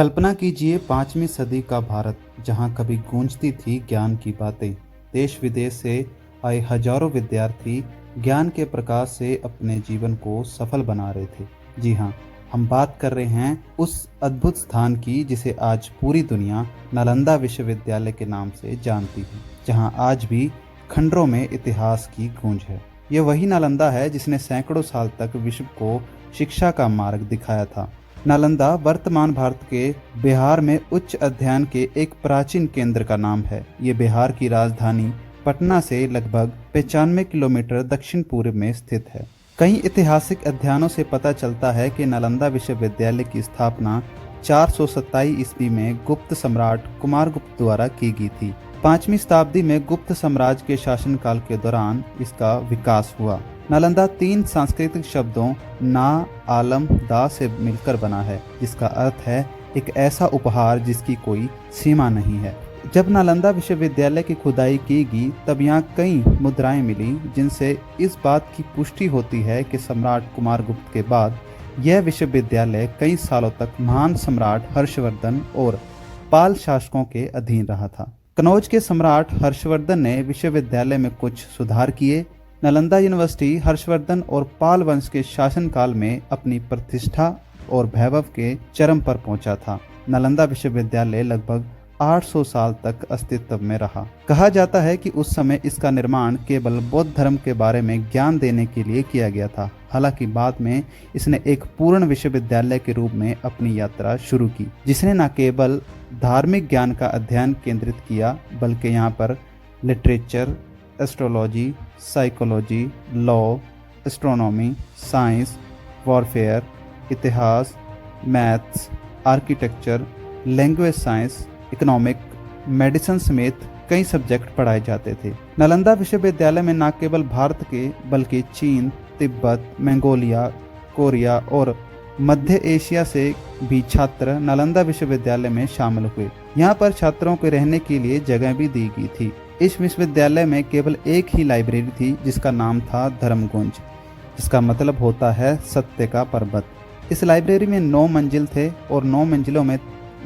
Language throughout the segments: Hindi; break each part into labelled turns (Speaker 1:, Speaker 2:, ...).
Speaker 1: कल्पना कीजिए 5वीं सदी का भारत, जहां कभी गूंजती थी ज्ञान की बातें। देश विदेश से आए हजारों विद्यार्थी ज्ञान के प्रकाश से अपने जीवन को सफल बना रहे थे। जी हाँ, हम बात कर रहे हैं उस अद्भुत स्थान की जिसे आज पूरी दुनिया नालंदा विश्वविद्यालय के नाम से जानती है, जहां आज भी खंडरों में इतिहास की गूंज है। ये वही नालंदा है जिसने सैकड़ों साल तक विश्व को शिक्षा का मार्ग दिखाया था। नालंदा वर्तमान भारत के बिहार में उच्च अध्ययन के एक प्राचीन केंद्र का नाम है। ये बिहार की राजधानी पटना से लगभग 95 किलोमीटर दक्षिण पूर्व में स्थित है। कई ऐतिहासिक अध्ययनों से पता चलता है कि नालंदा विश्वविद्यालय की स्थापना 427 ईस्वी में गुप्त सम्राट कुमारगुप्त द्वारा की गई थी। 5वीं शताब्दी में गुप्त साम्राज्य के शासनकाल के दौरान इसका विकास हुआ। नालंदा 3 सांस्कृतिक शब्दों ना, आलम, दा से मिलकर बना है, जिसका अर्थ है एक ऐसा उपहार जिसकी कोई सीमा नहीं है। जब नालंदा विश्वविद्यालय की खुदाई की गई तब यहाँ कई मुद्राएं मिली, जिनसे इस बात की पुष्टि होती है कि सम्राट कुमारगुप्त के बाद यह विश्वविद्यालय कई सालों तक महान सम्राट हर्षवर्धन और पाल शासकों के अधीन रहा था। कनौज के सम्राट हर्षवर्धन ने विश्वविद्यालय में कुछ सुधार किए। नालंदा यूनिवर्सिटी हर्षवर्धन और पाल वंश के शासनकाल में अपनी प्रतिष्ठा और वैभव के चरम पर पहुंचा था। नालंदा विश्वविद्यालय लगभग 800 साल तक अस्तित्व में रहा। कहा जाता है कि उस समय इसका निर्माण केवल बौद्ध धर्म के बारे में ज्ञान देने के लिए किया गया था। हालांकि बाद में इसने एक पूर्ण विश्वविद्यालय के रूप में अपनी यात्रा शुरू की, जिसने न केवल धार्मिक ज्ञान का अध्ययन केंद्रित किया, बल्कि यहाँ पर literature, astrology, psychology, law, astronomy, science, warfare, इतिहास, maths, architecture, language science, economic, medicine समेत कई सब्जेक्ट पढ़ाए जाते थे। नालंदा विश्वविद्यालय में न केवल भारत के बल्कि चीन, तिब्बत, मंगोलिया, कोरिया और मध्य एशिया से भी छात्र नालंदा विश्वविद्यालय में शामिल हुए। यहाँ पर छात्रों को रहने के लिए जगह भी दी गई थी। इस विश्वविद्यालय में केवल एक ही लाइब्रेरी थी, जिसका नाम था धर्मगुंज, जिसका मतलब होता है सत्य का पर्वत। इस लाइब्रेरी में 9 मंजिल थे और 9 मंजिलों में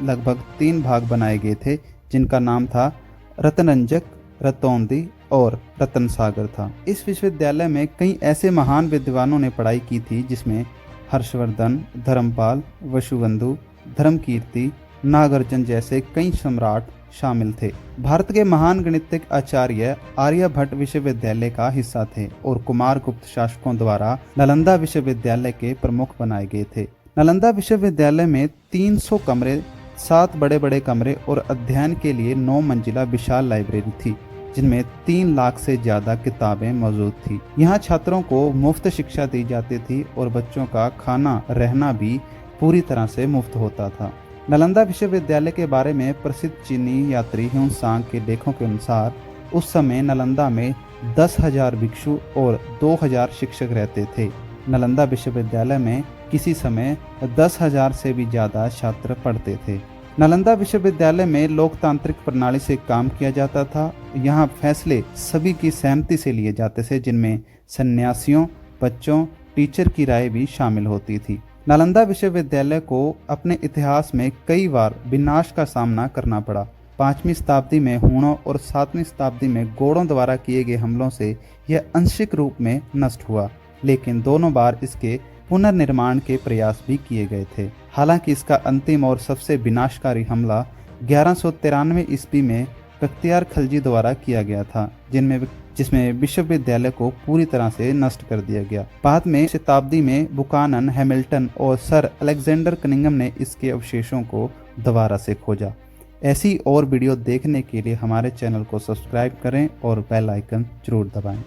Speaker 1: लगभग 3 भाग बनाए गए थे, जिनका नाम था रत्नरंजक, रतौंदी और रतन सागर था। इस विश्वविद्यालय में कई ऐसे महान विद्वानों ने पढ़ाई की थी, जिसमें हर्षवर्धन, धर्मपाल, वसुबंधु, धर्मकीर्ति, नागार्जुन जैसे कई सम्राट शामिल थे। भारत के महान गणितज्ञ आचार्य आर्यभट्ट विश्वविद्यालय का हिस्सा थे और कुमारगुप्त शासकों द्वारा नालंदा विश्वविद्यालय के प्रमुख बनाए गए थे। नालंदा विश्वविद्यालय में 300 कमरे, 7 बड़े बड़े कमरे और अध्ययन के लिए 9 मंजिला विशाल लाइब्रेरी थी, जिनमें 3 लाख से ज्यादा किताबें मौजूद थी। यहाँ छात्रों को मुफ्त शिक्षा दी जाती थी और बच्चों का खाना रहना भी पूरी तरह से मुफ्त होता था। नालंदा विश्वविद्यालय के बारे में प्रसिद्ध चीनी यात्री ह्यून-त्सांग के लेखों के अनुसार उस समय नालंदा में 10,000 भिक्षु और 2,000 शिक्षक रहते थे। नालंदा विश्वविद्यालय में किसी समय 10,000 से भी ज़्यादा छात्र पढ़ते थे। नालंदा विश्वविद्यालय में लोकतांत्रिक प्रणाली से काम किया जाता था। यहाँ फैसले सभी की सहमति से लिए जाते थे, जिनमें सन्यासियों, बच्चों, टीचर की राय भी शामिल होती थी। नालंदा विश्वविद्यालय को अपने इतिहास में कई बार विनाश का सामना करना पड़ा। 5वीं शताब्दी में हूणों और 7वीं शताब्दी में गौड़ों द्वारा किए गए हमलों से यह आंशिक रूप में नष्ट हुआ, लेकिन दोनों बार इसके पुनर्निर्माण के प्रयास भी किए गए थे। हालांकि इसका अंतिम और सबसे विनाशकारी हमला 1193 ईस्वी में बख्तियार खलजी द्वारा किया गया था, जिसमें विश्वविद्यालय को पूरी तरह से नष्ट कर दिया गया। बाद में शताब्दी में बुकानन, हैमिल्टन और सर अलेक्जेंडर कनिंघम ने इसके अवशेषों को दोबारा से खोजा। ऐसी और वीडियो देखने के लिए हमारे चैनल को सब्सक्राइब करें और बेल आइकन जरूर दबाएं।